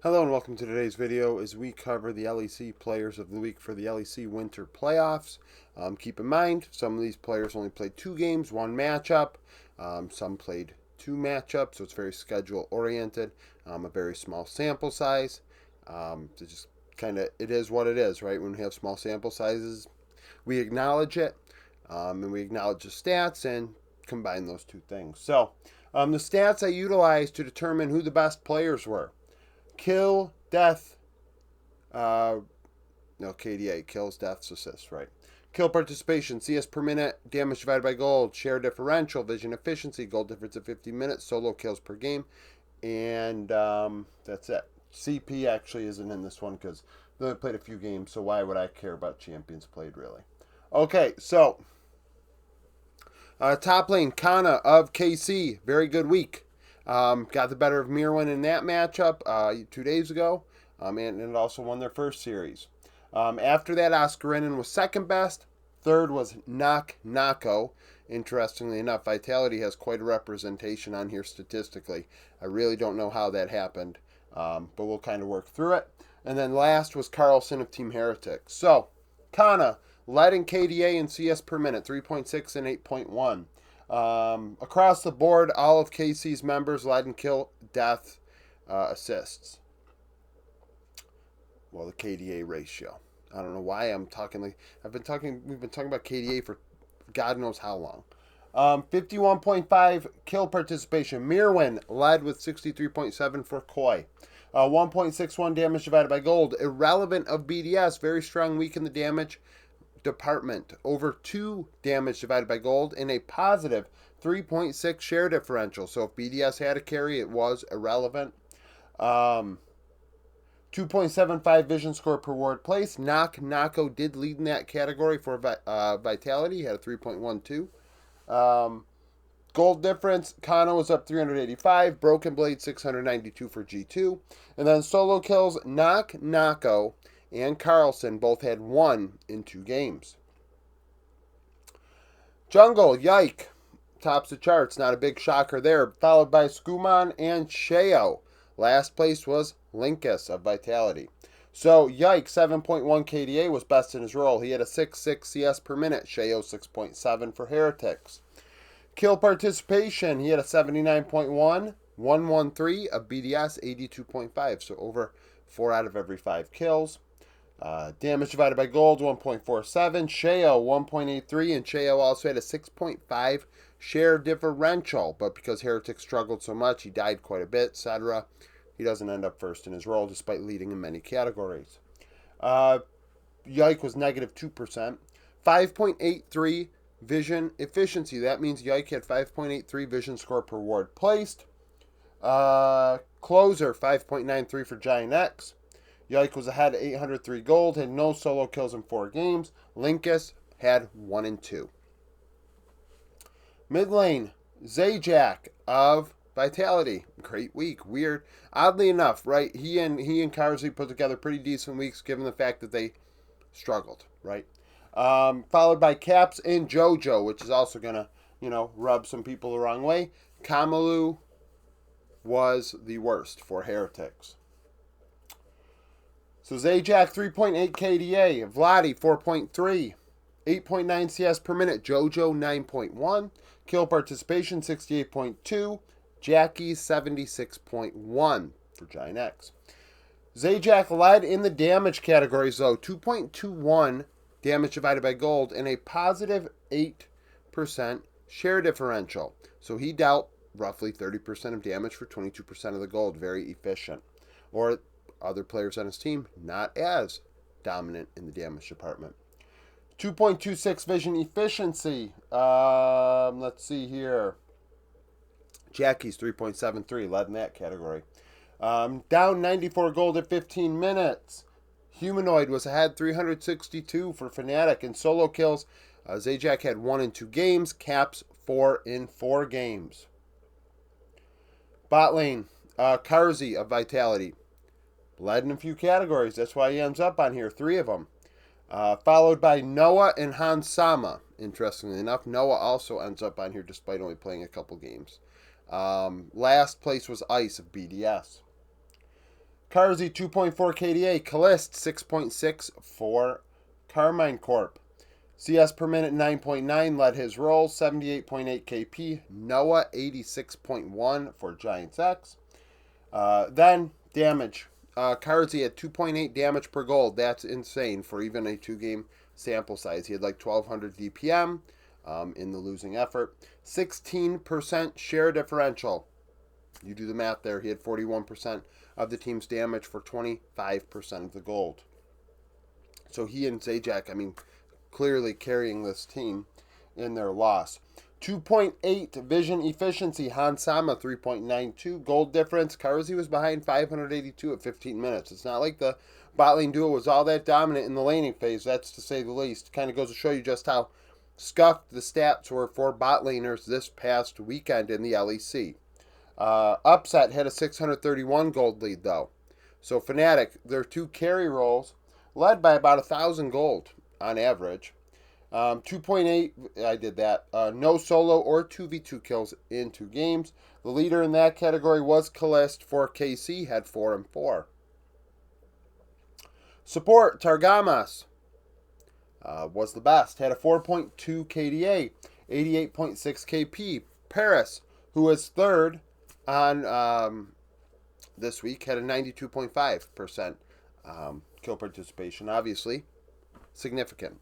Hello and welcome to today's video as we cover the LEC players of the week for the LEC Winter Playoffs. Keep in mind, some of these players only played 2 games, 1 matchup. Some played 2 matchups, so it's very schedule oriented. A very small sample size. It just it is what it is, right? When we have small sample sizes, we acknowledge it, and we acknowledge the stats and combine those two things. So, the stats I utilized to determine who the best players were. Kill, death, uh, no, KDA, kills, deaths, assists, right. Kill participation, CS per minute, damage divided by gold, share differential, vision efficiency, goal difference at 15 minutes, solo kills per game, and that's it. CP actually isn't in this one because they only played a few games, so why would I care about champions played, really? Okay, so top lane, Kana of KC, very good week. Got the better of Mirwin in that matchup 2 days ago, and it also won their first series. After that, Oscarinin was second best. Third was Nako. Interestingly enough, Vitality has quite a representation on here statistically. I really don't know how that happened, but we'll kind of work through it. And then last was Carlson of Team Heretic. So, Kana led in KDA and CS per minute, 3.6 and 8.1. Across the board, all of KC's members led in kill, death, assists. Well, the KDA ratio. I don't know why I'm talking like we've been talking about KDA for God knows how long. 51.5 kill participation. Mirwin led with 63.7 for Koi. 1.61 damage divided by gold. Irrelevant of BDS. Very strong week in the damage department. Over 2 damage divided by gold and a positive 3.6 share differential. So if BDS had a carry, it was irrelevant. 2.75 vision score per ward place. Nako did lead in that category for Vitality. He had a 3.12. Gold difference, Kano was up 385. Broken Blade 692 for G2. And then solo kills, Nako and Carlson both had 1 in 2 games. Jungle, Yike, tops the charts. Not a big shocker there. Followed by Skuman and Sheo. Last place was Linkus of Vitality. So, Yike, 7.1 KDA, was best in his role. He had a 6.6 CS per minute. Sheo, 6.7 for Heretics. Kill participation, he had a 79.1. 113 of BDS, 82.5. So, over 4 out of every 5 kills. Damage divided by gold, 1.47. Sheo, 1.83. And Sheo also had a 6.5 share differential. But because Heretic struggled so much, he died quite a bit, etc. He doesn't end up first in his role, despite leading in many categories. Yike was negative 2%. 5.83 vision efficiency. That means Yike had 5.83 vision score per ward placed. Closer, 5.93 for Giant X. Yike was ahead at 803 gold, had no solo kills in 4 games. Linkus had 1 and 2. Mid lane, Zajac of Vitality. Great week. Weird. Oddly enough, right? He and Karsley put together pretty decent weeks given the fact that they struggled, right? Followed by Caps and JoJo, which is also gonna, rub some people the wrong way. Kamalu was the worst for Heretics. So Zajac 3.8 KDA, Vladi 4.3, 8.9 CS per minute, JoJo 9.1, kill participation 68.2, Jackie 76.1 for Giant X. Zajac led in the damage categories though, 2.21 damage divided by gold and a positive 8% share differential. So he dealt roughly 30% of damage for 22% of the gold, very efficient. Or other players on his team, not as dominant in the damage department. 2.26 vision efficiency. Let's see here. Jackie's 3.73, led in that category. Down 94 gold at 15 minutes. Humanoid was ahead 362 for Fnatic. And solo kills, Zajac had 1 in 2 games. Caps 4 in 4 games. Bot lane, Karzi of Vitality. Led in a few categories. That's why he ends up on here. 3 of them. Followed by Noah and Hansama. Interestingly enough, Noah also ends up on here despite only playing a couple games. Last place was Ice of BDS. Carzy 2.4 KDA. Callist 6.6 for Carmine Corp. CS per minute 9.9 led his roll, 78.8 KP. Noah 86.1 for Giants X. Then damage. Carzy had 2.8 damage per gold. That's insane for even a 2-game sample size. He had like 1,200 DPM in the losing effort. 16% share differential. You do the math there. He had 41% of the team's damage for 25% of the gold. So he and Zajac, clearly carrying this team in their loss. 2.8 vision efficiency. Hansama 3.92. Gold difference. Carzy was behind 582 at 15 minutes. It's not like the bot lane duo was all that dominant in the laning phase. That's to say the least. Kind of goes to show you just how scuffed the stats were for bot laners this past weekend in the LEC. Upset had a 631 gold lead though. So Fnatic, their 2 carry rolls, led by about 1,000 gold on average. 2.8, I did that. No solo or 2v2 kills in 2 games. The leader in that category was Callist for KC, had 4 and 4. Support, Targamas was the best, had a 4.2 KDA, 88.6 KP. Paris, who was third on this week, had a 92.5% kill participation. Obviously, significant.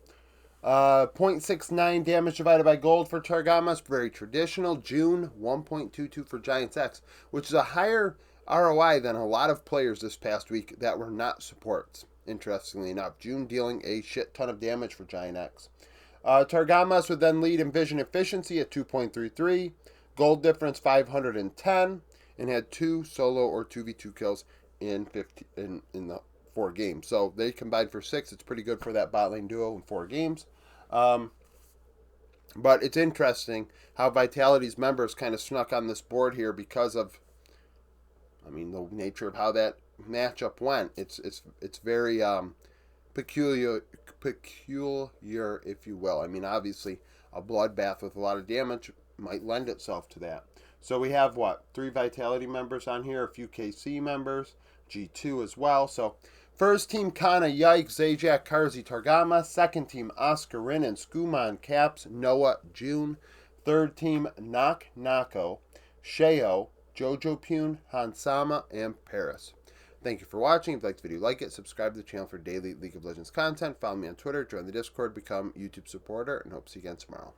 0.69 damage divided by gold for Targamas, very traditional. June, 1.22 for Giants X, which is a higher ROI than a lot of players this past week that were not supports, interestingly enough. June dealing a shit ton of damage for Giant X. Targamas would then lead in vision efficiency at 2.33, gold difference 510, and had 2 solo or 2v2 kills in the 4 games. So they combined for 6. It's pretty good for that bot lane duo in 4 games. But it's interesting how Vitality's members kind of snuck on this board here because of, the nature of how that matchup went. It's very peculiar, if you will. Obviously, a bloodbath with a lot of damage might lend itself to that. So we have 3 Vitality members on here, a few KC members, G2 as well. So first team Kana, Yikes, Zajac, Carzy, Targama. Second team Oscar, Rin, and Skuman, Caps, Noah, June. Third team Nak, Nako, Sheo, Jojo Pune, Hansama, and Paris. Thank you for watching. If you liked the video, like it. Subscribe to the channel for daily League of Legends content. Follow me on Twitter. Join the Discord. Become a YouTube supporter. And hope to see you again tomorrow.